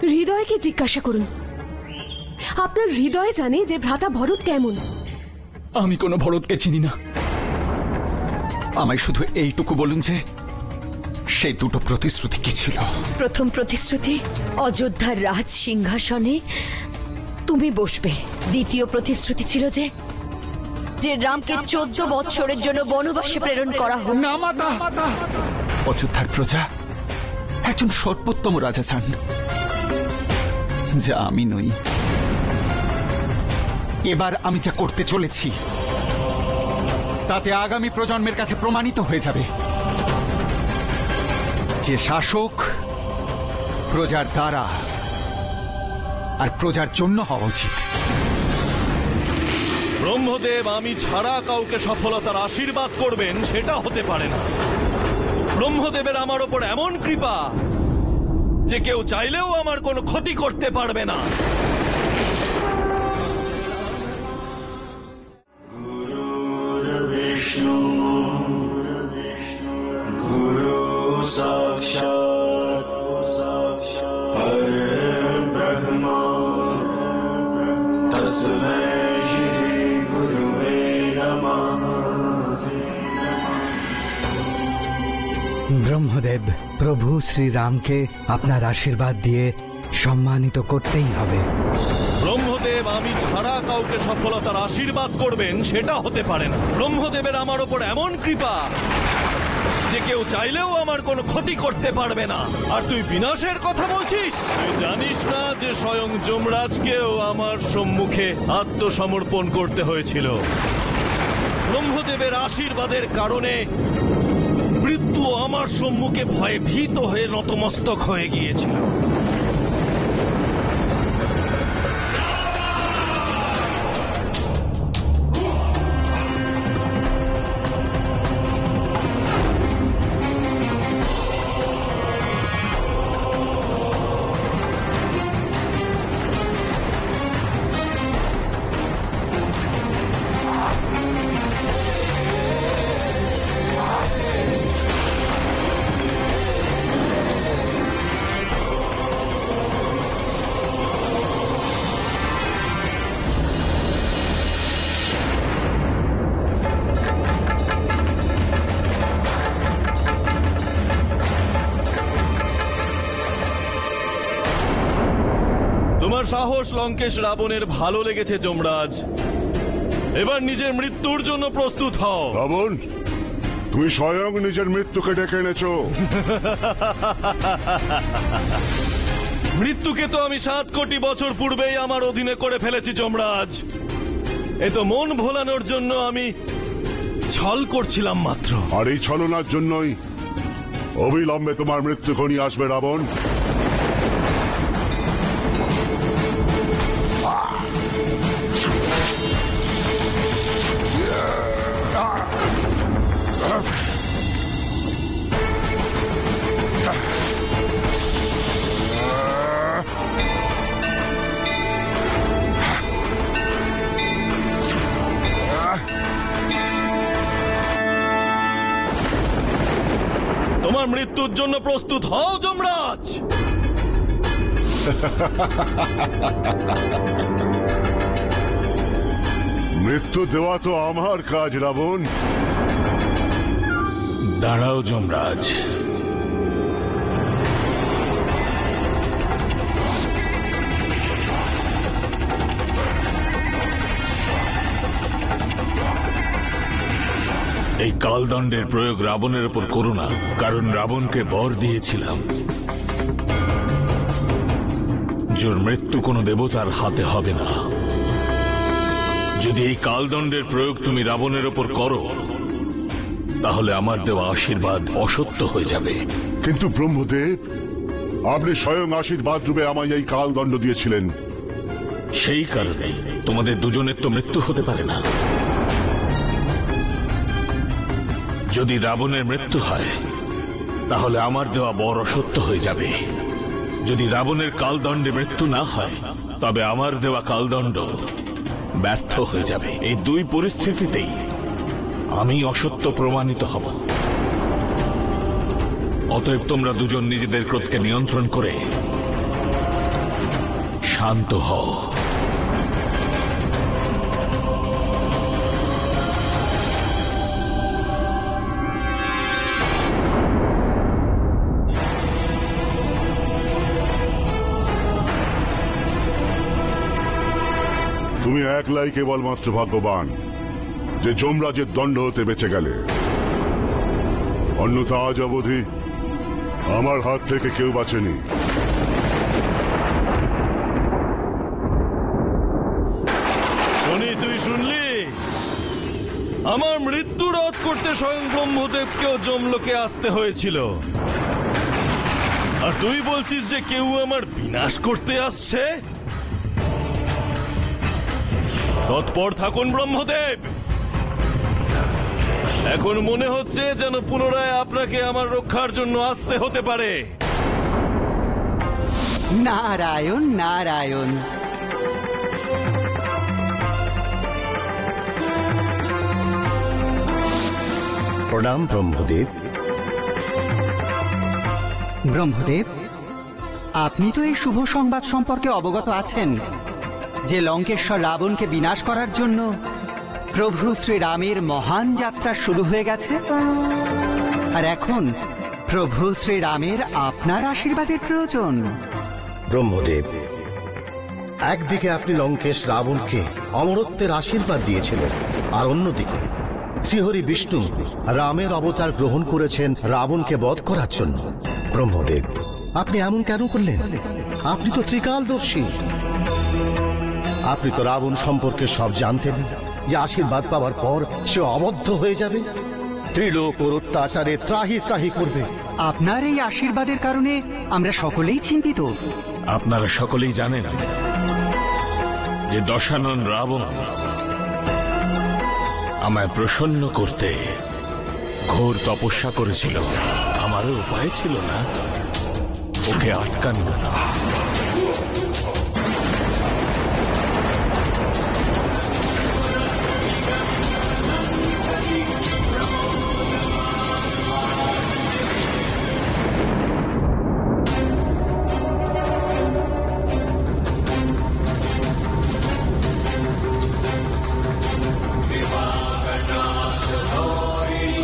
হৃদয়কে জিজ্ঞাসা করুন। আপনার হৃদয় জানে যে ভ্রাতা ভরত কেমন। আমি কোনো ভরতকে চিনি না। আমায় শুধু এইটুকু বলুন যে সেই দুটো প্রতিশ্রুতি কি ছিল। প্রথম প্রতিশ্রুতি, অযোধ্যার রাজ সিংহাসনে তুমি বসবে। দ্বিতীয় প্রতিশ্রুতি ছিল যে রামকে 14 বৎসরের জন্য বনবাসে প্রেরণ করা হোক। না মাতা, অযোধ্যার প্রজা একজন সর্বোত্তম রাজা চান, যা আমি নই। এবার আমি যা করতে চলেছি তাতে আগামী প্রজন্মের কাছে প্রমাণিত হয়ে যাবে যে শাসক প্রজার দ্বারা আর প্রজার জন্য হওয়া উচিত। ব্রহ্মদেব আমি ছাড়া কাউকে সফলতার আশীর্বাদ করবেন সেটা হতে পারে না। ব্রহ্মদেবের আমার ওপর এমন কৃপা যে কেউ চাইলেও আমার কোনো ক্ষতি করতে পারবে না। বিষ্ণু গুরু সাক্ষাৎ পরব্রহ্ম তস্মৈ শ্রী গুরুবে নমঃ। ব্রহ্মদেব, প্রভু শ্রীরামকে আপনার আশীর্বাদ দিয়ে সম্মানিত করতেই হবে। ব্রহ্মদেব আমি ছাড়া কাউকে সফলতার আশীর্বাদ করবেন সেটা হতে পারে না। ব্রহ্মদেবের আমার ওপর এমন কৃপা যে কেউ চাইলেও আমার কোনো ক্ষতি করতে পারবে না। আর তুই বিনাশের কথা বলছিস? তুই জানিস না যে স্বয়ং যমরাজকেও আমার সম্মুখে আত্মসমর্পণ করতে হয়েছিল। ব্রহ্মদেবের আশীর্বাদের কারণে মৃত্যু আমার সম্মুখে ভয়ে ভীত হয়ে নতমস্তক হয়ে গিয়েছিল। তোমার সাহস লঙ্কেশ রাবণের ভালো লেগেছে যমরাজ। এবার নিজের মৃত্যুর জন্য প্রস্তুত হও। রাবণ, তুমি স্বয়ং নিজের মৃত্যুকে ডেকে এনেছো। মৃত্যুকে তো আমি 7 কোটি বছর পূর্বেই আমার অধীনে করে ফেলেছি যমরাজ। এ তো মন ভোলানোর জন্য আমি ছল করছিলাম মাত্র। আর এই ছলনার জন্যই অবিলম্বে তোমার মৃত্যু ঘনিয়ে আসবে রাবণ। তোমার মৃত্যুর জন্য প্রস্তুত হও যমরাজ। মৃত্যু দেওয়া তো আমার কাজ রাবণ। দাঁড়াও যমরাজ, এই কালদণ্ডের প্রয়োগ রাবণের উপর করো না, কারণ রাবণকে বর দিয়েছিলাম যার মৃত্যু কোনো দেবতার হাতে হবে না। যদি এই কালদণ্ডের প্রয়োগ তুমি রাবণের উপর করো তাহলে আমার দেওয়া আশীর্বাদ অসত্য হয়ে যাবে। কিন্তু ব্রহ্মদেব, আপনি স্বয়ং আশীর্বাদ রূপে আমায় এই কালদণ্ড দিয়েছিলেন। সেই কারণেই তোমাদের দুজনের তো মৃত্যু হতে পারে না। যদি রাবণের মৃত্যু হয় তাহলে আমার দেওয়া বর অসত্য হয়ে যাবে। যদি রাবণের কালদণ্ডে মৃত্যু না হয় তবে আমার দেওয়া কালদণ্ড ব্যর্থ হয়ে যাবে। এই দুই পরিস্থিতিতেই আমি অসত্য প্রমাণিত হব। অতএব তোমরা দুজন নিজেদের ক্রোধকে নিয়ন্ত্রণ করে শান্ত হও। তুমি একলাই কেবলমাত্র ভাগ্যবান যে যমরাজের দণ্ড হতে বেঁচে গেলে, অন্যথা আজ অবধি আমার হাত থেকে কেউ বাঁচেনি। শনি, তুই শুনলি? আমার মৃত্যু রোধ করতে স্বয়ং ব্রহ্মদেবকেও যমলোকে আসতে হয়েছিল, আর তুই বলছিস যে কেউ আমার বিনাশ করতে আসছে? তৎপর থাকুন ব্রহ্মদেব। এখন মনে হচ্ছে যেন পুনরায় আপনাকে আমার রক্ষার জন্য আসতে হতে পারে। নারায়ণ নারায়ণ। প্রণাম ব্রহ্মদেব। ব্রহ্মদেব, আপনি তো এই শুভ সংবাদ সম্পর্কে অবগত আছেন যে লঙ্কেশ্বর রাবণকে বিনাশ করার জন্য প্রভু শ্রীরামের মহান যাত্রা শুরু হয়ে গেছে, আর এখন প্রভু শ্রীরামের আপনার আশীর্বাদের প্রয়োজন। ব্রহ্মদেব, একদিকে আপনি লঙ্কেশ রাবণকে অমরত্বের আশীর্বাদ দিয়েছিলেন, আর অন্যদিকে শ্রীহরি বিষ্ণু রামের অবতার গ্রহণ করেছেন রাবণকে বধ করার জন্য। ব্রহ্মদেব, আপনি এমন কেন করলেন? আপনি তো ত্রিকালদর্শী। আপনি তো রাবণ সম্পর্কে সব জানতেন, যে আশীর্বাদ পাওয়ার পর সে অবদ্ধ হয়ে যাবে, ত্রিলোক ওর অত্যাচারে ত্রাহি ত্রাহি করবে। আপনার এই আশীর্বাদের কারণে আমরা সকলেই চিন্তিত। আপনারা সকলেই জানেন যে দশানন রাবণ আমায় প্রসন্ন করতে ঘোর তপস্যা করেছিল। আমারও উপায় ছিল না ওকে আটকানো না।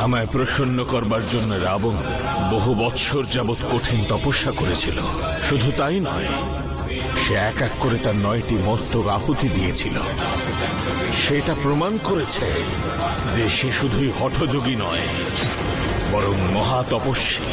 আমায় প্রসন্ন করবার জন্য রাবণ বহু বৎসর যাবৎ কঠিন তপস্যা করেছিল। শুধু তাই নয়, সে এক এক করে তার 9টি মস্তক আহুতি দিয়েছিল। সেটা প্রমাণ করেছে যে সে শুধুই হঠযোগী নয়, বরং মহা তপস্বী।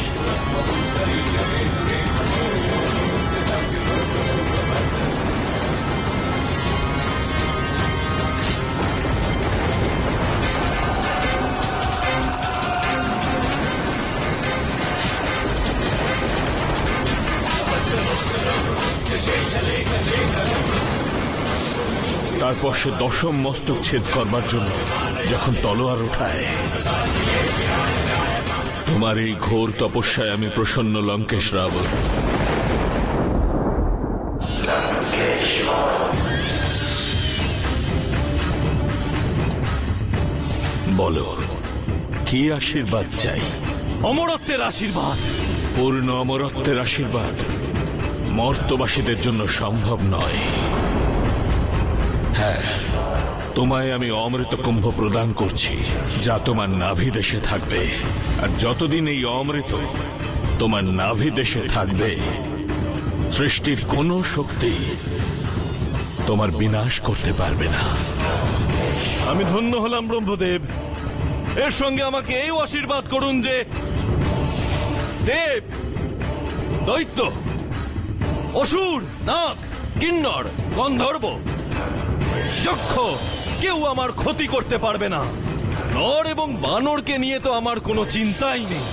তারপর সে 10ম মস্তক ছেদ করবার জন্য যখন তলোয়ার ওঠায়, তোমার এই ঘোর তপস্যায় আমি প্রসন্ন লঙ্কেশ রাবণ। বলো, কি আশীর্বাদ চাই? অমরত্বের আশীর্বাদ। পূর্ণ অমরত্বের আশীর্বাদ মর্তবাসীদের জন্য সম্ভব নয়। হ্যাঁ, তোমায় আমি অমৃত কুম্ভ প্রদান করছি, যা তোমার নাভি দেশে থাকবে। আর যতদিন এই অমৃত তোমার নাভি দেশে থাকবে, সৃষ্টির কোনো শক্তি তোমার বিনাশ করতে পারবে না। আমি ধন্য হলাম ব্রহ্মদেব। এর সঙ্গে আমাকে এই আশীর্বাদ করুন যে দেব, দৈত্য, অসুর, নাগ, কিন্নর, গন্ধর্ব, যক্ষ কেউ আমার ক্ষতি করতে পারবে না। নর এবং বানরকে নিয়ে তো আমার কোনো চিন্তাই নেই।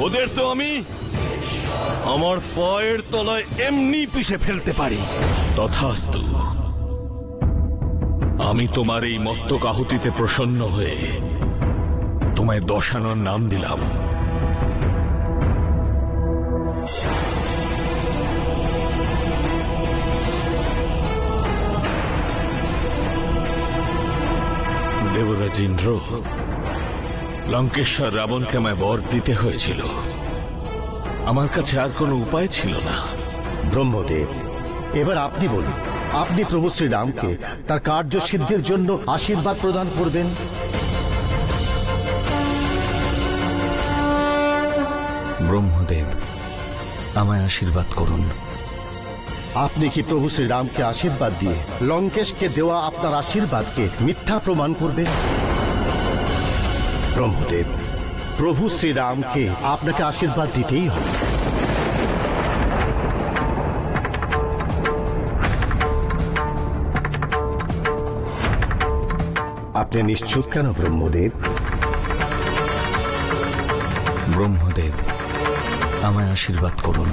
ওদের তো আমি আমার পায়ের তলায় এমনি পিষে ফেলতে পারি। তথাস্তু। আমি তোমার এই মস্তক আহুতিতে প্রসন্ন হয়ে তোমায় দশানন নাম দিলাম। দেবরাজ ইন্দ্র, লঙ্কেশ্বর রাবণকে আমায় বর দিতে হয়েছিল। আমার কাছে আর কোনো উপায় ছিল না। ব্রহ্মদেব, এবার আপনি বলুন, আপনি প্রভু শ্রীরামকে তার কার্যসিদ্ধির জন্য আশীর্বাদ প্রদান করবেন? ব্রহ্মদেব, আমায় আশীর্বাদ করুন। আপনি কি প্রভু শ্রীরামকে আশীর্বাদ দিয়ে লঙ্কেশকে দেওয়া আপনার আশীর্বাদকে মিথ্যা প্রমাণ করবেন? ব্রহ্মদেব, প্রভু শ্রীরামকে আপনাকে আশীর্বাদ দিতেই হবে। আপনি নিশ্চুপ কেন ব্রহ্মদেব? ব্রহ্মদেব, আমায় আশীর্বাদ করুন।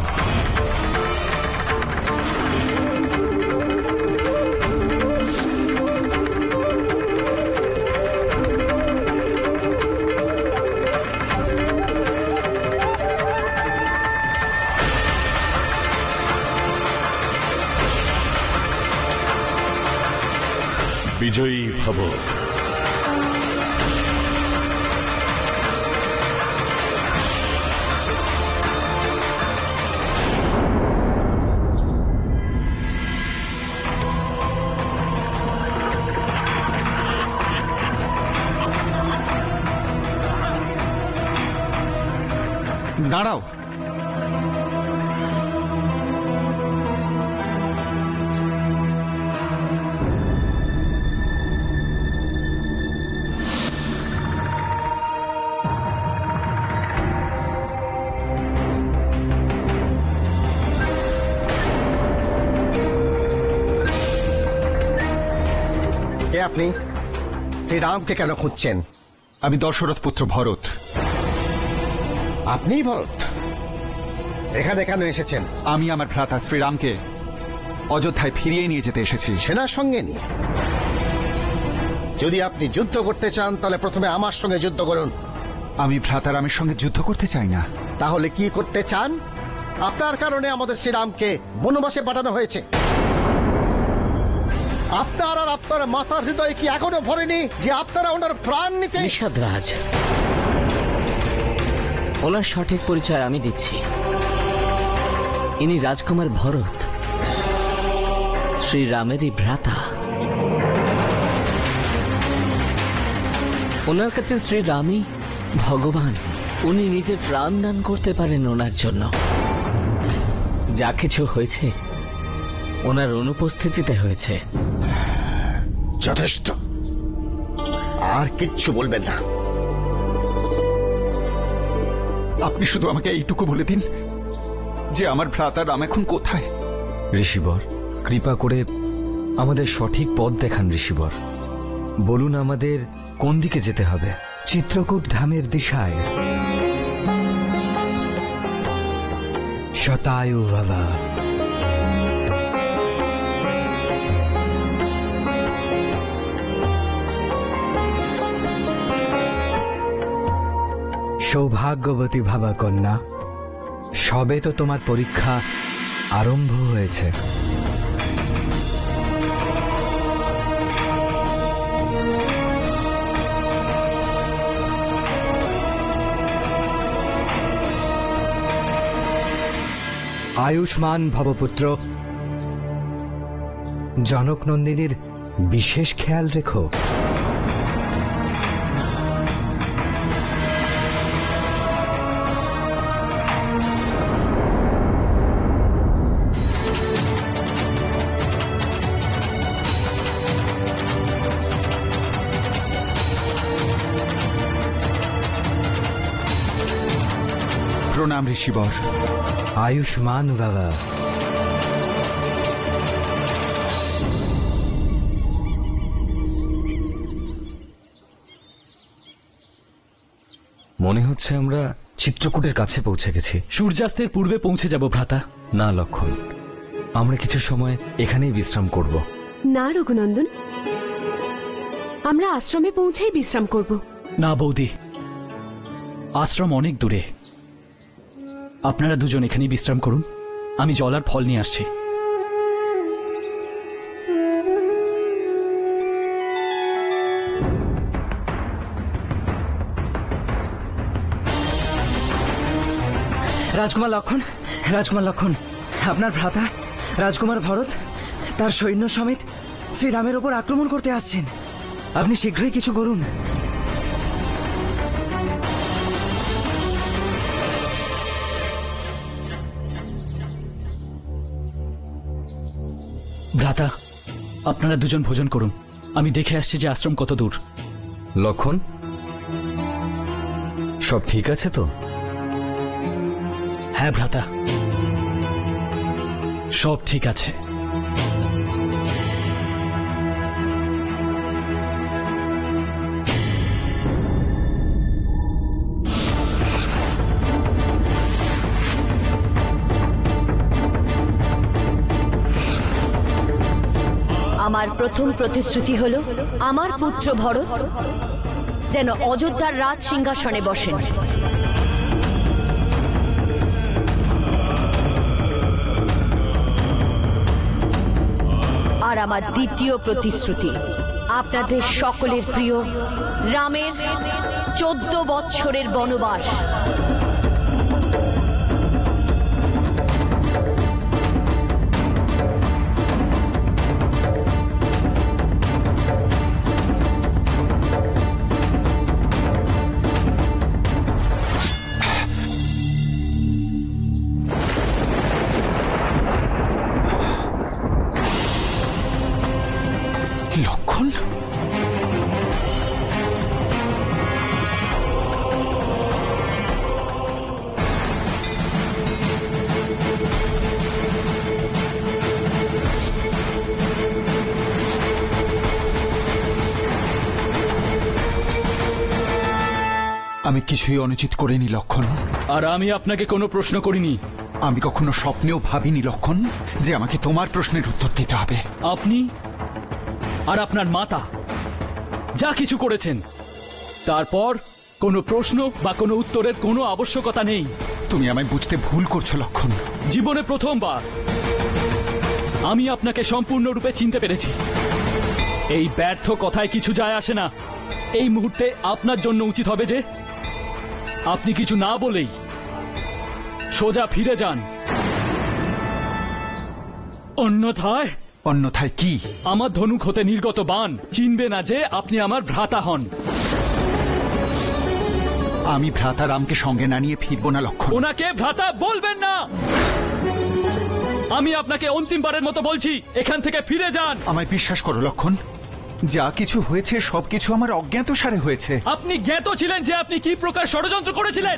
বিজয়ী ভব। দাঁড়াও। কে আপনি? শ্রীরামকে কেন খুঁজছেন? আমি দশরথ পুত্র ভরত। আপনিই ভরত? এখানে কেন এসেছেন? আমি আমার ভ্রাতা শ্রীরামকে অযোধ্যায় ফিরিয়ে নিয়ে যেতে এসেছি। সেনার সঙ্গে নিয়ে? যদি আপনি যুদ্ধ করতে চান তাহলে প্রথমে আমার সঙ্গে যুদ্ধ করুন। আমি ভ্রাতা রামের সঙ্গে যুদ্ধ করতে চাই না। তাহলে কি করতে চান? আপনার কারণে আমাদের শ্রীরামকে বনবাসে পাঠানো হয়েছে। আপনার আর আপনার মাতার হৃদয় কি এখনো ভরেনি যে আপনারা ওনার প্রাণ নিতে? নিষাদরাজ, ওনার সঠিক পরিচয় আমি দিচ্ছি। ইনি রাজকুমার ভরত, শ্রীরামেরই ভ্রাতা। ওনার কাছে শ্রীরামই ভগবান। উনি নিজের প্রাণ দান করতে পারেন ওনার জন্য। যা কিছু হয়েছে ওনার অনুপস্থিতিতে হয়েছে। যথেষ্ট, আর কিচ্ছু বলবেন না। আপনি শুধু আমাকে এইটুকু বলে দিন যে আমার ভ্রাতা রাম এখন কোথায়। ঋষিবর, কৃপা করে আমাদের সঠিক পথ দেখান। ঋষিবর, বলুন আমাদের কোন দিকে যেতে হবে? চিত্রকূট ধামের দিশায়। শতায়ু ভবা। সৌভাগ্যবতী ভাবা কন্যা, সবে তো তোমার পরীক্ষা আরম্ভ হয়েছে। আয়ুষ্মান ভবপুত্র, জনক নন্দিনীর বিশেষ খেয়াল রেখো। প্রণাম ঋষিবর। আয়ুষ্মান বাবা। মনে হচ্ছে আমরা চিত্রকূটের কাছে পৌঁছে গেছি। সূর্যাস্তের পূর্বে পৌঁছে যাব ভ্রাতা। না লক্ষণ, আমরা কিছু সময় এখানেই বিশ্রাম করব। না রঘুনন্দন, আমরা আশ্রমে পৌঁছেই বিশ্রাম করব। না বৌদি, আশ্রম অনেক দূরে। আপনারা দুজন এখানেই বিশ্রাম করুন, আমি জল আর ফল নিয়ে আসছি। রাজকুমার লক্ষণ, রাজকুমার লক্ষণ, আপনার ভ্রাতা রাজকুমার ভরত তার সৈন্য সমেত শ্রীরামের ওপর আক্রমণ করতে আসছেন। আপনি শীঘ্রই কিছু করুন। ভ্রাতা, আপনারা দুজন ভোজন করুন। আমি দেখে আসছি যে আশ্রম কত দূর। লক্ষণ, সব ঠিক আছে তো? হ্যাঁ ভ্রাতা, সব ঠিক আছে। আমার প্রথম প্রতিশ্রুতি হলো আমার পুত্র ভরত যেন অযোধ্যার রাজ সিংহাসনে বসেন। আর আমার দ্বিতীয় প্রতিশ্রুতি আপনাদের সকলের প্রিয় রামের 14 বৎসরের বনবাস। লক্ষণ, আমি কিছুই অনুচিত করিনি লক্ষণ। আর আমি আপনাকে কোনো প্রশ্ন করিনি। আমি কখনো স্বপ্নেও ভাবিনি লক্ষণ যে আমাকে তোমার প্রশ্নের উত্তর দিতে হবে। আপনি আর আপনার মাতা যা কিছু করেছেন তারপর কোনো প্রশ্ন বা কোনো উত্তরের কোনো আবশ্যকতা নেই। তুমি আমায় বুঝতে ভুল করছো লক্ষণ। জীবনে প্রথমবার আমি আপনাকে সম্পূর্ণরূপে চিনতে পেরেছি। এই ব্যর্থ কথায় কিছু যায় আসে না। এই মুহূর্তে আপনার জন্য উচিত হবে যে আপনি কিছু না বলেই সোজা ফিরে যান। অন্যথায় কি? আমার ধনুক হতে নির্গত বাণ চিনবে না যে আপনি আমার ভ্রাতা হন। আমি ভ্রাতা রামকে সঙ্গে না নিয়ে ফিরবো না লক্ষণ। ওনাকে ভ্রাতা বলবেন না। আমি আপনাকে অন্তিমবারের মতো বলছি, এখান থেকে ফিরে যান। আমায় বিশ্বাস করো লক্ষণ, যা কিছু হয়েছে সবকিছু আমার অজ্ঞাতসারে হয়েছে। আপনি জ্ঞাত ছিলেন যে আপনি কি প্রকার ষড়যন্ত্র করেছিলেন?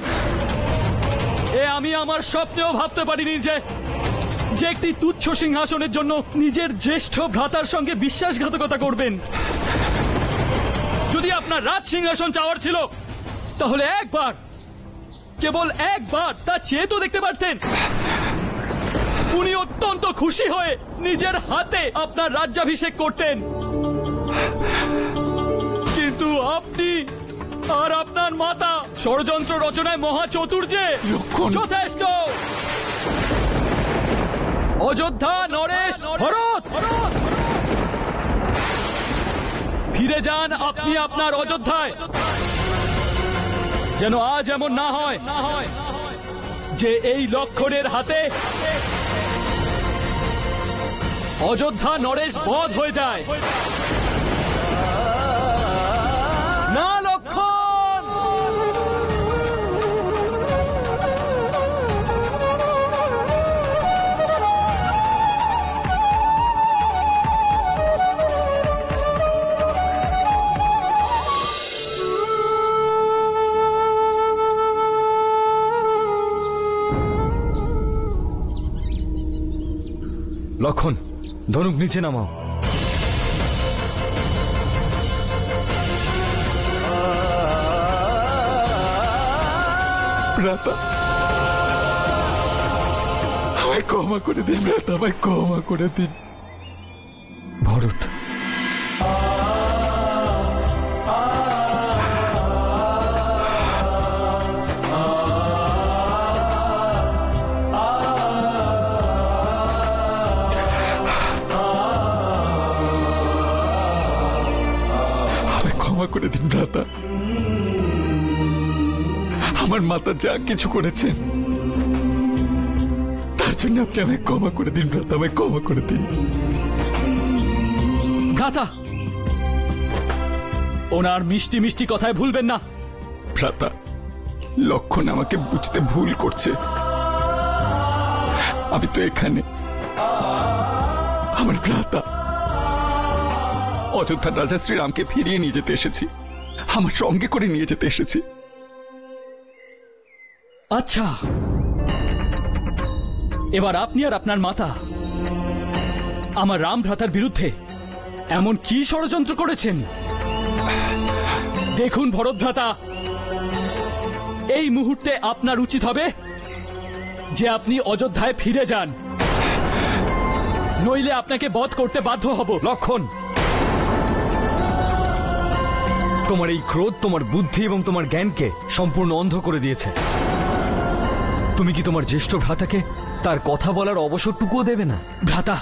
আমি আমার স্বপ্নেও ভাবতে পারিনি যে একটি তুচ্ছ সিংহাসনের জন্য নিজের জ্যেষ্ঠ ভ্রাতার সঙ্গে বিশ্বাসঘাতকতা করবেন। যদি আপনার রাজ সিংহাসন চাওয়ার ছিল তাহলে একবার, কেবল একবার তা চেয়ে তো দেখতে পারতেন। উনি অত্যন্ত খুশি হয়ে নিজের হাতে আপনার রাজ্যাভিষেক করতেন, কিন্তু আপনি আর আপনার মাতা ষড়যন্ত্র রচনায় মহা চতুর্যে। যথেষ্ট। অযোধ্যা, নরেশ, ভরত, ফিরে যান আপনি আপনার অযোধ্যায়। যেন আজ এমন না হয় যে এই লক্ষণের হাতে অযোধ্যা নরেশ বধ হয়ে যায়। না লক্ষণ, লক্ষণ, ধনুক নিচে নামাও। ভ্রাতা, আমায় ক্ষমা করে দিন ভ্রাতা, আমায় ক্ষমা করে দিন। ভরত, ক্ষমা করে দিন ভ্রাতা। আমার মাতা যা কিছু করেছেন তার জন্য আপনি আমায় ক্ষমা করে দিন ভ্রাতা, আমায় ক্ষমা করে দিন। ভ্রাতা, ওনার মিষ্টি মিষ্টি কথায় ভুলবেন না। ভ্রাতা, লক্ষণ আমাকে বুঝতে ভুল করছে। আমি তো এখানে আমার ভ্রাতা অযোধ্যার রাজা শ্রীরামকে ফিরিয়ে নিয়ে যেতে এসেছি, আমার সঙ্গে করে নিয়ে যেতে এসেছি। আচ্ছা, এবার আপনি আর আপনার মাতা আমার রাম ভ্রাতার বিরুদ্ধে এমন কি ষড়যন্ত্র করেছেন? দেখুন ভরত ভ্রাতা, এই মুহূর্তে আপনার উচিত হবে যে আপনি অযোধ্যায় ফিরে যান, নইলে আপনাকে বধ করতে বাধ্য হব। লক্ষণ, তোমার এই ক্রোধ তোমার বুদ্ধি এবং তোমার জ্ঞানকে সম্পূর্ণ অন্ধ করে দিয়েছে। তুমি কি তোমার জ্যেষ্ঠ ভ্রাতাকে তার কথা বলার অবসরটুকুও দেবে না? ভ্রাতা,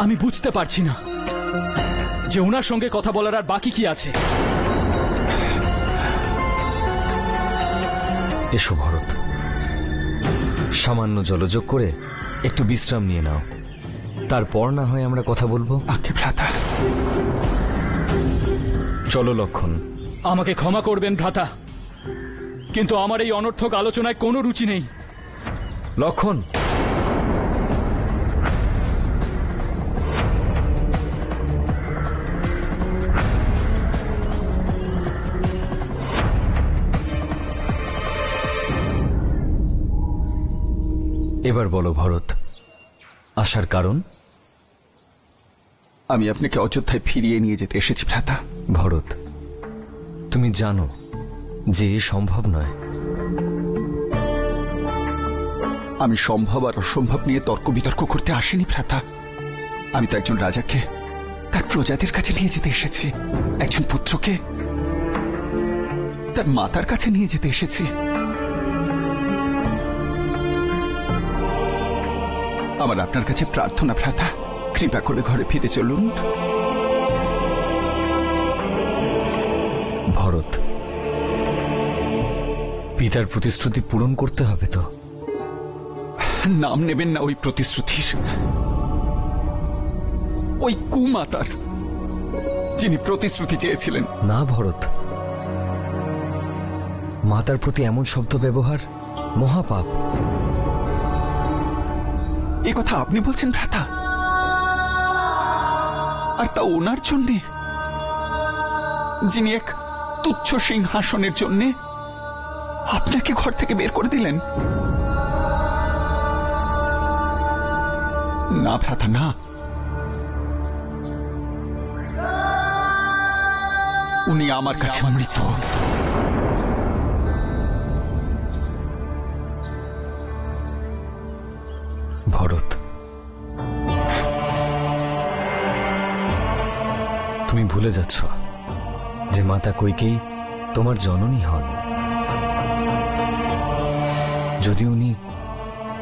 আমি বুঝতে পারছি না যে ওনার সঙ্গে কথা বলার আর বাকি কি আছে। এসো ভরত, সামান্য জলযোগ করে একটু বিশ্রাম নিয়ে নাও, তারপর না হয় আমরা কথা বলবো। আগে ভ্রাতা। চলো লক্ষণ। আমাকে ক্ষমা করবেন ভ্রাতা, কিন্তু আমার এই অনর্থক আলোচনায় কোনো রুচি নেই। লক্ষণ, এবার বলো ভরত, আসার কারণ? আমি আপনাকে অযোধ্যায় ফিরিয়ে নিয়ে যেতে এসেছি ভ্রাতা। ভরত, তুমি জানো যে এ সম্ভব নয়। আমি সম্ভব আর অসম্ভব নিয়ে তর্ক বিতর্ক করতে আসিনি ভ্রাতা। আমি তো একজন রাজাকে তার প্রজাদের কাছে নিয়ে যেতে এসেছি, একজন পুত্রকে তার মাতার কাছে নিয়ে যেতে এসেছি। আমার আপনার কাছে প্রার্থনা ভ্রাতা, কৃপা করে ঘরে ফিরে চলুন। ভরত, পিতার প্রতিশ্রুতি পূরণ করতে হবে তো। নাম নেবেন না ওই প্রতিশ্রুতির, ওই কুমাতার, যিনি প্রতিশ্রুতি চেয়েছিলেন। না ভরত, মাতার প্রতি এমন শব্দ ব্যবহার মহাপাপ। এ কথা আপনি বলছেন ভ্রাতা? আর তা ওনার জন্যে, যিনি এক তুচ্ছ সিংহাসনের জন্যে আপনাকে ঘর থেকে বের করে দিলেন। না ভ্রাতা, না। উনি আমার কাছে মৃত। ভরত, তুমি ভুলে যাচ্ছ যে মাতা কৈকেয়ী তোমার জননী হন। যদি উনি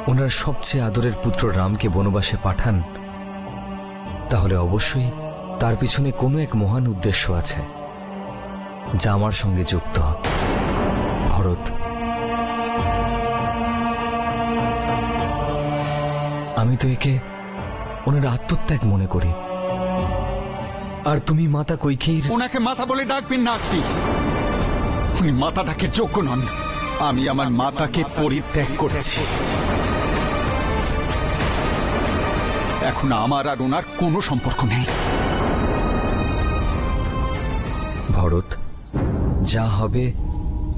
ওনার সবচেয়ে আদরের পুত্র রামকে বনবাসে পাঠান, তাহলে অবশ্যই তার পিছনে কোনো এক মহান উদ্দেশ্য আছে যা আমার সঙ্গে যুক্ত। ভরত, আমি তো একে ওনার আত্মত্যাগ মনে করি। আর তুমি মাতা কৈকেয়ীর। ওনাকে মাতা বলে ডাকবেন না আপনি, উনি মাতা ডাকের যোগ্য নন। আমি আমার মাতাকে পরিত্যাগ করেছি। এখন আমার আর ওনার কোনো সম্পর্ক নেই। ভরত, যা হবে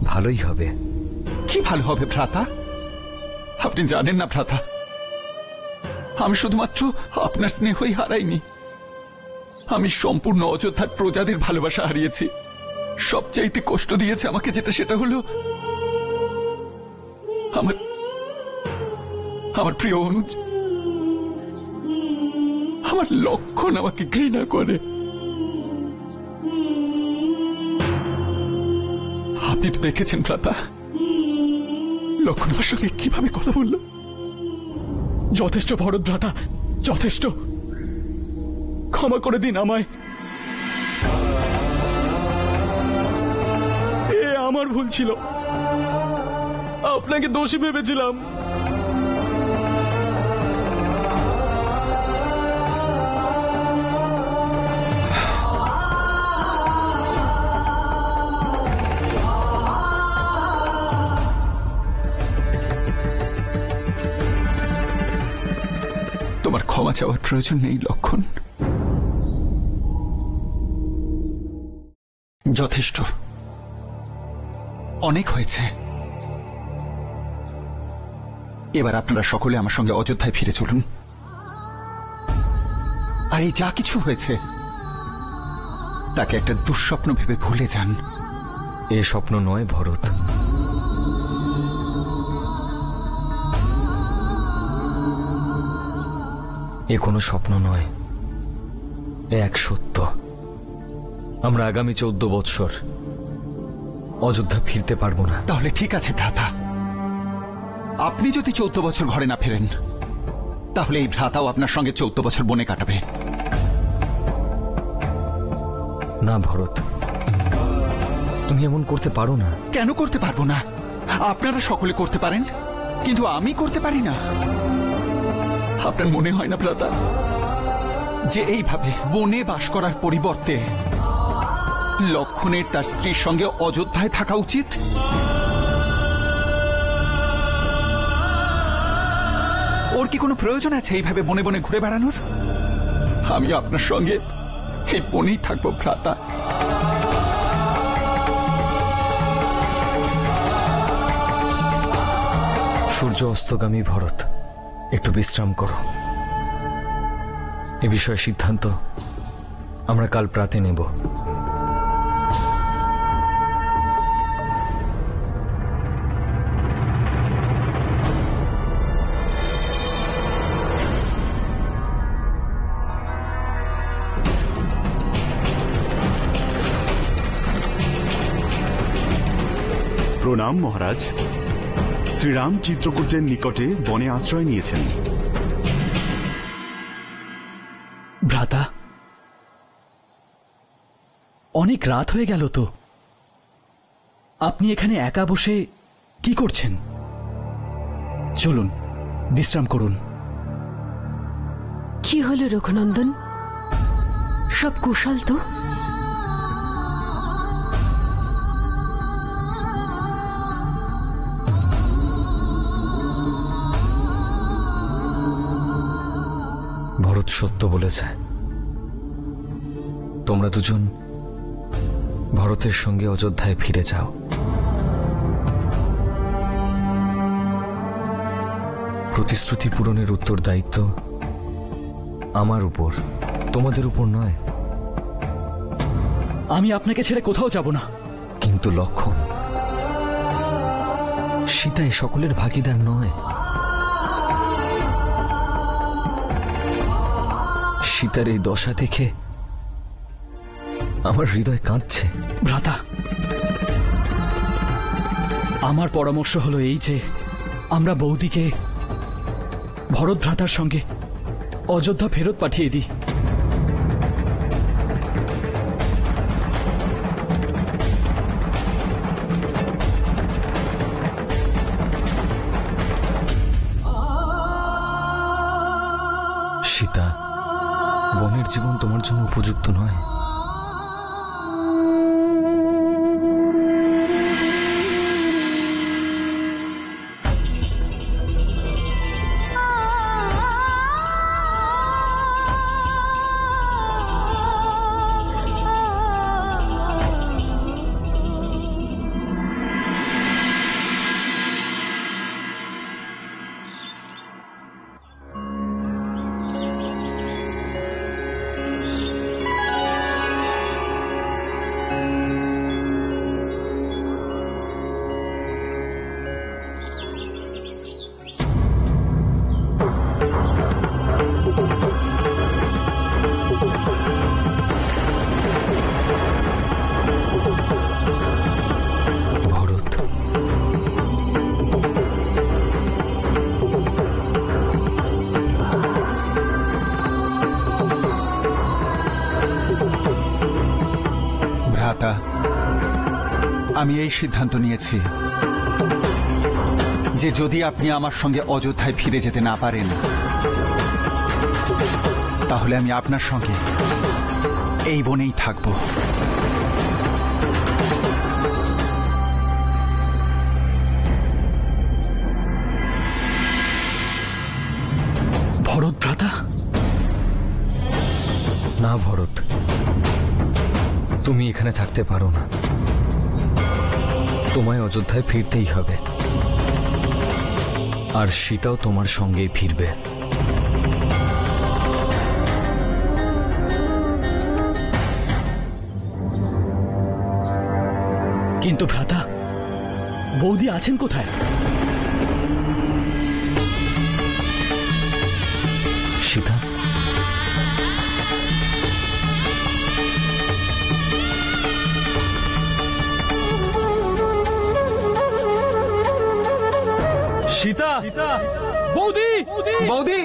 ভালোই হবে। কি ভালো হবে ভ্রাতা? আপনি জানেন না ভ্রাতা, আমি শুধুমাত্র আপনার স্নেহই হারাইনি, আমি সম্পূর্ণ অযোধ্যার প্রজাদের ভালোবাসা হারিয়েছি। সবচাইতে কষ্ট দিয়েছে আমাকে যেটা, সেটা হলো আমার প্রিয় অনুজ, আমার লক্ষণ আমাকে ঘৃণা করে। আপনি তো দেখেছেন ভ্রাতা, লক্ষণ আমার সঙ্গে কিভাবে কথা বলল। যথেষ্ট ভরত ভ্রাতা, যথেষ্ট। ক্ষমা করে দিন আমায়। এ আমার ভুল ছিল, আপনাকে দোষী ভেবেছিলাম। তোমার ক্ষমা চাওয়ার প্রয়োজন নেই লক্ষণ। যথেষ্ট, অনেক হয়েছে। এবার আপনারা সকলে আমার সঙ্গে অযোধ্যায় ফিরে চলুন। আর এই যা কিছু হয়েছে তাকে একটা দুঃস্বপ্ন ভেবে ভুলে যান। এ স্বপ্ন নয় ভরত, এ কোনো স্বপ্ন নয়, এ এক সত্য। আমরা আগামী 14 বৎসর অযোধ্যা ফিরতে পারবো না। তাহলে ঠিক আছে ভ্রাতা, আপনি যদি 14 বছর ঘরে না ফেরেন তাহলে এই ভ্রাতাও আপনার সঙ্গে 14 বছর বনে কাটাবে। না ভরত, তুমি এমন করতে পারো না। কেন করতে পারবো না? আপনারা সকলে করতে পারেন, কিন্তু আমি করতে পারি না। আপনার মনে হয় না ভ্রাতা যে এইভাবে বনে বাস করার পরিবর্তে লক্ষণের তার স্ত্রীর সঙ্গে অযোধ্যায় থাকা উচিত? ওর কি কোনো প্রয়োজন আছে এইভাবে বনে বনে ঘুরে বেড়ানোর? আমি আপনার সঙ্গে এই বনেই থাকবো ভ্রাতা। সূর্য অস্তগামী ভরত, একটু বিশ্রাম করো। এ বিষয়ে সিদ্ধান্ত আমরা কাল প্রাতে নেব। প্রণাম মহারাজ। শ্রীরাম চিত্রকূটের নিকটে বনে আশ্রয় নিয়েছেন। ভ্রাতা, অনেক রাত হয়ে গেল তো, আপনি এখানে একা বসে কি করছেন? চলুন বিশ্রাম করুন। কি হলো রঘুনন্দন, সব কুশল তো? ভরত সত্য বলেছে, তোমরা দুজন ভরতের সঙ্গে অযোধ্যায় ফিরে যাও। প্রতিশ্রুতি পূরণের উত্তরদায়িত্ব আমার উপর, তোমাদের উপর নয়। আমি আপনাকে ছেড়ে কোথাও যাব না। কিন্তু লক্ষণ, সীতা এ সকলের ভাগিদার নয়। সীতার এই দশা দেখে আমার হৃদয় কাঁদছে। ভ্রাতা, আমার পরামর্শ হলো এই যে আমরা বৌদিকে ভরত ভ্রাতার সঙ্গে অযোধ্যা ফেরত পাঠিয়ে দিই। সীতা, বনের জীবন তোমার জন্য উপযুক্ত নয়। ভ্রাতা, আমি এই সিদ্ধান্ত নিয়েছি যে যদি আপনি আমার সঙ্গে অযোধ্যায় ফিরে যেতে না পারেন তাহলে আমি আপনার সঙ্গে এই বনেই থাকব। ভরত ভ্রাতা? না ভরত, তুমি এখানে থাকতে পারো না। তোমায় অযোধ্যায় ফিরতেই হবে, আর সীতাও তোমার সঙ্গেই ফিরবে। কিন্তু ভ্রাতা, বৌদি আছেন কোথায়? সীতা, সীতা, বৌদি, বৌদি,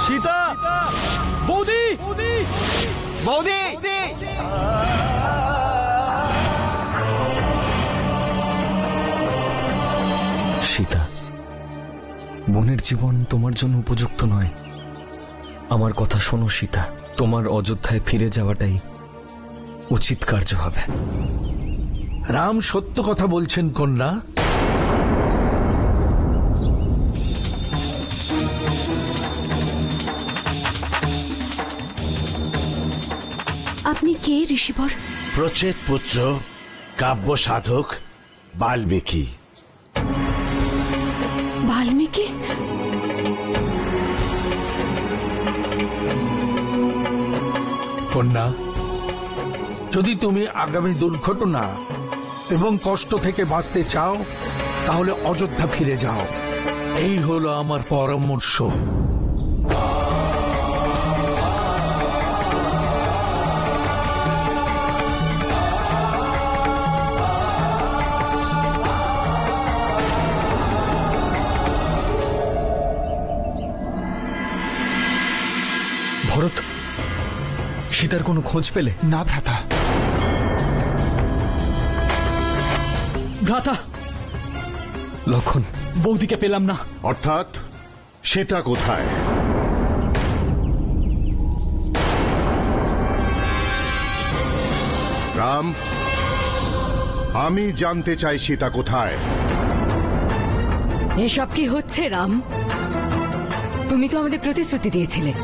সীতা, বৌদি, বৌদি, সীতা, বোনের জীবন তোমার জন্য উপযুক্ত নয়। আমার কথা শোনো সীতা, তোমার অযোধ্যায় ফিরে যাওয়াটাই উচিত কার্য হবে। রাম সত্য কথা বলছেন কন্যা। আপনি কে ঋষিবর? প্রচেত পুত্র, কাব্য সাধক বাল্মীকি। বাল্মীকি? কন্যা, যদি তুমি আগামী দুর্ঘটনা এবং কষ্ট থেকে বাঁচতে চাও তাহলে অযোধ্যা ফিরে যাও। এই হলো আমার পরামর্শ। ভরত, সীতার কোনো খোঁজ পেলে? না ভ্রাতা। ভ্রাতা, লক্ষণ, বৌদিকে পেলাম না। অর্থাৎ সীতা কোথায়? রাম, আমি জানতে চাই সীতা কোথায়। এসব কি হচ্ছে রাম? তুমি তো আমাদের প্রতিশ্রুতি দিয়েছিলে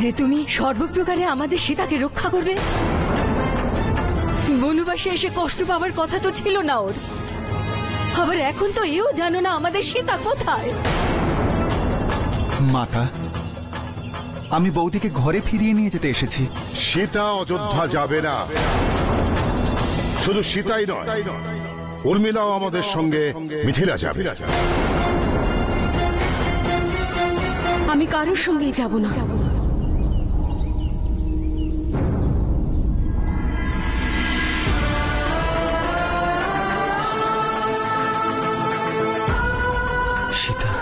যে তুমি সর্বপ্রকারে আমাদের সীতাকে রক্ষা করবে। বনবাসে এসে কষ্ট পাওয়ার কথা তো ছিল না ওর, আবার এখন তো এও জানো না আমাদের সীতা কোথায়। মাতা, আমি বৌদিকে ঘরে ফিরিয়ে নিয়ে যেতে এসেছি। সীতা অযোধ্যা যাবে না। শুধু সীতাই নয়, উর্মিলাও আমাদের সঙ্গে মিথিলা যাবে। আমি কারোর সঙ্গেই যাব না। সীতা,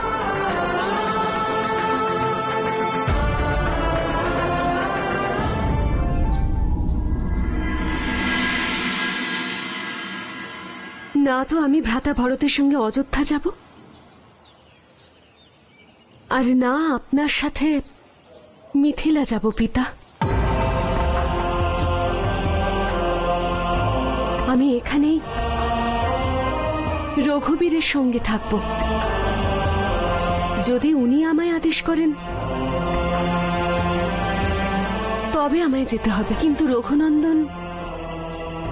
না তো আমি ভ্রাতা ভরতের সঙ্গে অযোধ্যা যাব, আর না আপনার সাথে মিথিলা যাব পিতা। আমি এখানেই রঘুবীরের সঙ্গে থাকব। যদি উনি আমায় আদেশ করেন তবে আমায় যেতে হবে, কিন্তু রঘুনন্দন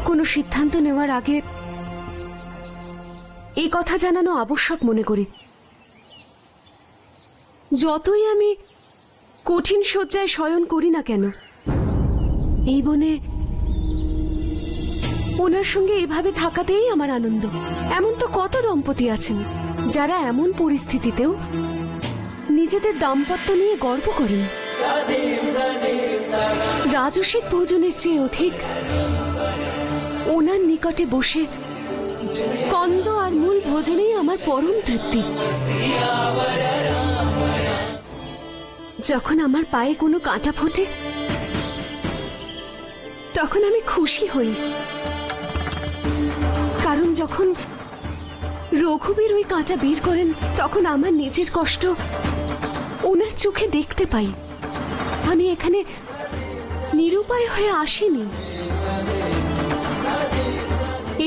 কোনো সিদ্ধান্ত নেওয়ার আগে এই কথা জানানো আবশ্যক মনে করি। যতই আমি কঠিন শয্যায় শয়ন করি না কেন, এই বনে ওনার সঙ্গে এভাবে থাকাতেই আমার আনন্দ। এমন তো কত দম্পতি আছেন যারা এমন পরিস্থিতিতেও নিজেদের দাম্পত্য নিয়ে গর্ব করেন। রাজসিক ভোজনের চেয়ে অধিক ওনার নিকটে বসে কন্দ আর মূল ভোজনেই আমার পরম তৃপ্তি। যখন আমার পায়ে কোনো কাঁটা ফোটে তখন আমি খুশি হই, কারণ যখন রঘুবীর ওই কাঁটা বের করেন তখন আমার নিজের কষ্ট ওনার চোখে দেখতে পাই। আমি এখানে নিরুপায় হয়ে আসিনি,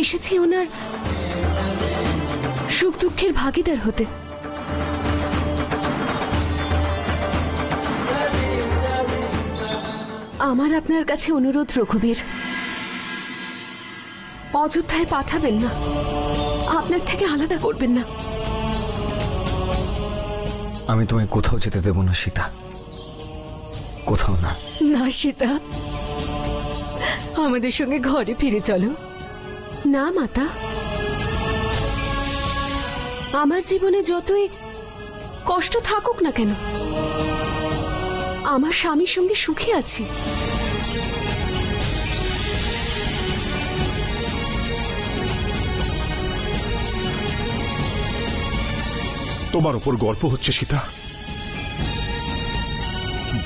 এসেছি ওনার সুখ দুঃখের ভাগিদার হতে। আমার আপনার কাছে অনুরোধ রঘুবীর, অযোধ্যায় পাঠাবেন না, আপনার থেকে আলাদা করবেন না। আমি তোমায় কোথাও যেতে দেব না সীতা, কোথাও না। না সীতা, আমাদের সঙ্গে ঘরে ফিরে চলো। না মাতা, আমার জীবনে যতই কষ্ট থাকুক না কেন, আমার স্বামীর সঙ্গে সুখী আছি। তোমার উপর গর্ব হচ্ছে সীতা।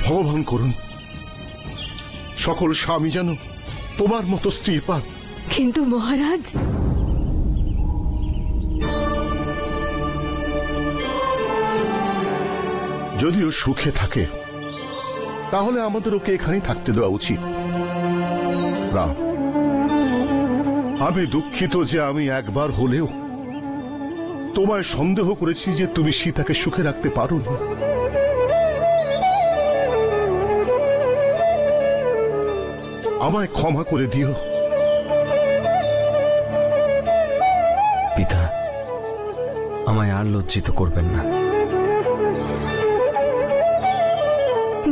ভগবান করুন সকল স্বামী যেন তোমার মতো স্ত্রী পান। কিন্তু মহারাজ, যদিও সুখে থাকে তাহলে আমাদের ওকে এখানেই থাকতে দেওয়া উচিত। রাম, আমি দুঃখিত যে আমি একবার হলেও তোমায় সন্দেহ করেছি যে তুমি সীতাকে সুখে রাখতে পারো না। আমায় ক্ষমা করে দিও। পিতা, আমায় আর লজ্জিত করবেন না।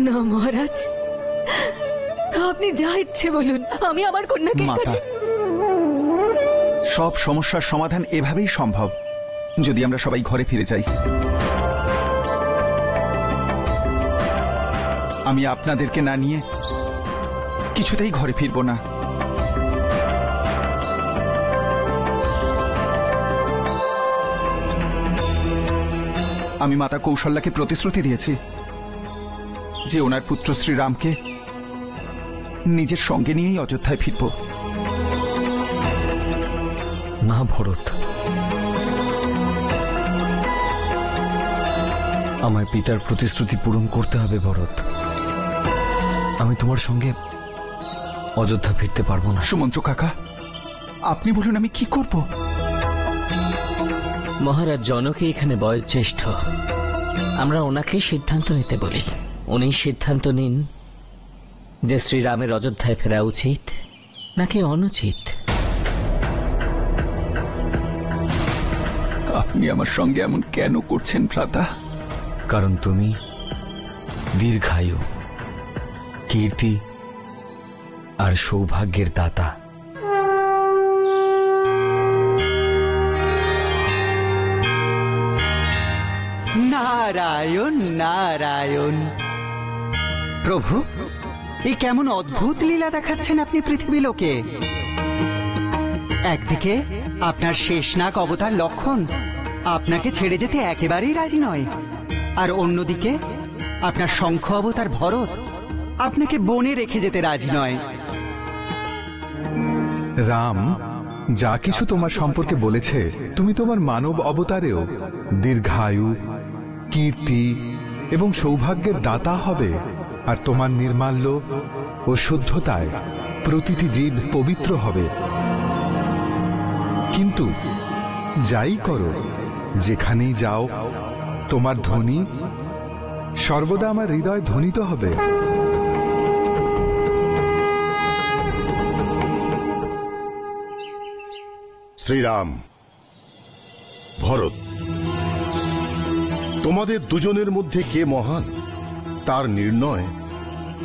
না মহারাজ, আপনি যা ইচ্ছে বলুন, আমি আমার কন্যাকে মাতা, সব সমস্যার সমাধান এভাবেই সম্ভব যদি আমরা সবাই ঘরে ফিরে যাই। আমি আপনাদেরকে না নিয়ে কিছুতেই ঘরে ফিরব না। আমি মাতা কৌশল্যাকে প্রতিশ্রুতি দিয়েছি যে ওনার পুত্র শ্রীরামকে নিজের সঙ্গে নিয়েই অযোধ্যায় ফিরব। না ভরত, আমায় পিতার প্রতিশ্রুতি পূরণ করতে হবে ভরত। আমি তোমার সঙ্গে অযোধ্যা ফিরতে পারবো না। সুমন্ত্র কাকা, আপনি বলুন আমি কি করব? মহারাজ জনকে এখানে বয়োজ্যেষ্ঠ, আমরা ওনাকে সিদ্ধান্ত নিতে বলি। উনি সিদ্ধান্ত নিন যে শ্রীরামের অযোধ্যায় ফেরা উচিত নাকি অনুচিত। আপনি আমার সঙ্গে এমন কেন করছেন ভ্রাতা? কারণ তুমি দীর্ঘায়ু, কীর্তি আর সৌভাগ্যের দাতা। নারায়ণ নারায়ণ। প্রভু, এই কেমন অদ্ভুত লীলা দেখাচ্ছেন আপনি পৃথিবী লোকে। একদিকে আপনার শেষনাগ অবতার লক্ষণ আপনাকে ছেড়ে যেতে একেবারেই রাজি নয়, আর অন্যদিকে আপনার শঙ্খ অবতার ভরত আপনাকে বনে রেখে যেতে রাজি নয়। রাম যা কিছু তোমার সম্পর্কে বলেছে, তুমি তোমার মানব অবতারেও দীর্ঘায়ু, কীর্তি এবং সৌভাগ্যের দাতা হবে, আর তোমার নির্মাল্য ও শুদ্ধতায় প্রতিটি জীব পবিত্র হবে। কিন্তু যাই করো, যেখানেই যাও, তোমার ধ্বনি সর্বদা আমার হৃদয় ধ্বনিত হবে। শ্রীরাম, ভরত, তোমাদের দুজনের মধ্যে কে মহান তার নির্ণয়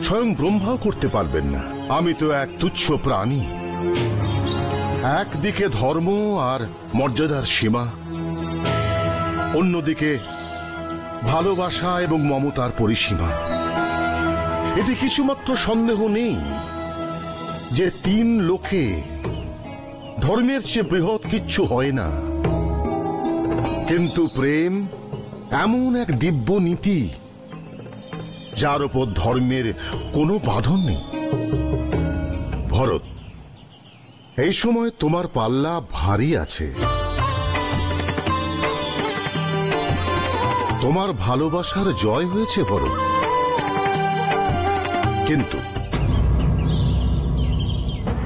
স্বয়ং ব্রহ্মাও করতে পারবেন না। আমি তো এক তুচ্ছ প্রাণী। একদিকে ধর্ম আর মর্যাদার সীমা, অন্যদিকে ভালোবাসা এবং মমতার পরিসীমা। এতে কিছুমাত্র সন্দেহ নেই যে তিন লোকে ধর্মের চেয়ে বৃহৎ কিচ্ছু হয় না। কিন্তু প্রেম এমন এক দিব্য নীতি যার উপর ধর্মের কোনো বাঁধন নেই। ভরত, এই সময় তোমার পাল্লা ভারী আছে। তোমার ভালোবাসার জয় হয়েছে ভরত, কিন্তু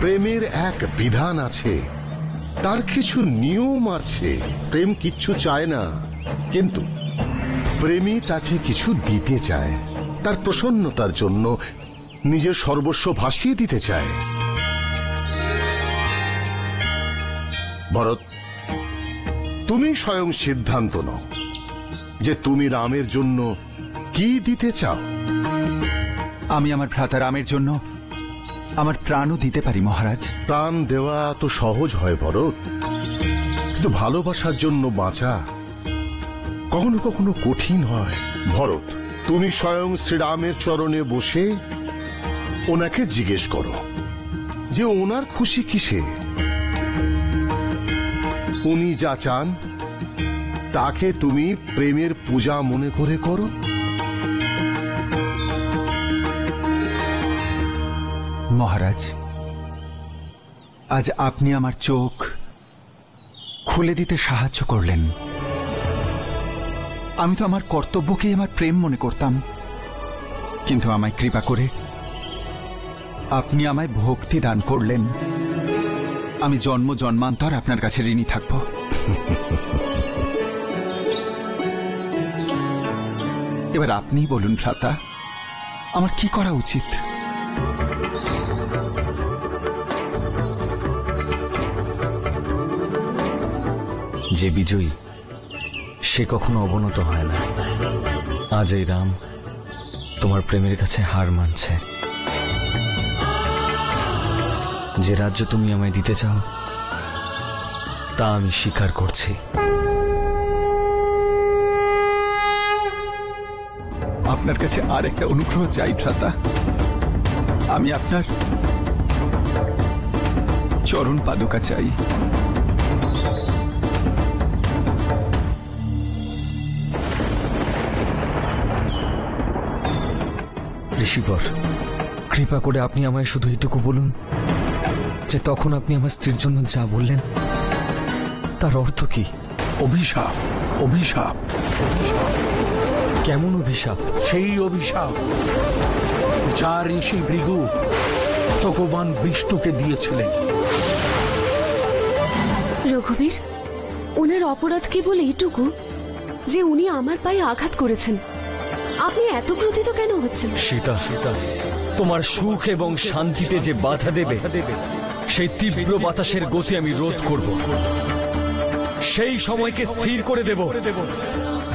প্রেমের এক বিধান আছে, তার কিছু নিয়ম আছে। প্রেম কিচ্ছু চায় না, কিন্তু প্রেমী তাকে কিছু দিতে চায়। তার প্রসন্নতার জন্য নিজের সর্বস্ব ভাসিয়ে দিতে চায়। ভরত, তুমি স্বয়ং সিদ্ধান্ত নাও যে তুমি রামের জন্য কি দিতে চাও। আমি আমার ভ্রাতা রামের জন্য আমার প্রাণও দিতে পারি মহারাজ। প্রাণ দেওয়া তো সহজ হয় ভরত, কিন্তু ভালোবাসার জন্য বাঁচা কখনো কখনো কঠিন হয়। ভরত, তুমি স্বয়ং শ্রীরামের চরণে বসে ওনাকে জিজ্ঞেস করো যে ওনার খুশি কিসে। উনি যা চান তাকে তুমি প্রেমের পূজা মনে করে করো। মহারাজ, আজ আপনি আমার চোখ খুলে দিতে সাহায্য করলেন। আমি তো আমার কর্তব্যকেই আমার প্রেম মনে করতাম, কিন্তু আমায় কৃপা করে আপনি আমায় ভক্তি দান করলেন। আমি জন্ম জন্মান্তর আপনার কাছে ঋণী থাকব। এবার আপনিই বলুন ভ্রাতা, আমার কি করা উচিত? যে বিজয়ী সে কখনো অবনত হয় না। আজ এই রাম তোমার প্রেমের কাছে হার মানছে। যে রাজ্য তুমি আমায় দিতে চাও তা আমি স্বীকার করছি। আপনার কাছে আর একটা অনুগ্রহ চাই ভ্রাতা। আমি আপনার চরণ পাদুকা চাই। ঋষিবর, কৃপা করে আপনি আমায় শুধু এটুকু বলুন যে তখন আপনি আমার স্ত্রীর জন্য যা বললেন তার অর্থ কি? অভিশাপ, অভিশাপ। কেমন অভিশাপ? সেই অভিশাপ যা ঋষি ভৃগু ভগবান বিষ্ণুকে দিয়েছিলেন। রঘুবীর, ওনার অপরাধ কেবল এইটুকু যে উনি আমার পায়ে আঘাত করেছেন। আপনি এত ক্রোধিত কেন হচ্ছেন? সীতা, তোমার সুখ এবং শান্তিতে যে বাধা দেবে সেই তীব্র বাতাসের গতি আমি রোধ করব। সেই সময়কে স্থির করে দেব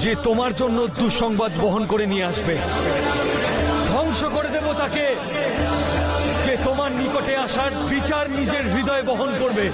যে তোমার জন্য দুঃসংবাদ বহন করে নিয়ে আসবে। ধ্বংস করে দেব তাকে যে তোমার নিকটে আসার বিচার নিজের হৃদয়ে বহন করবে।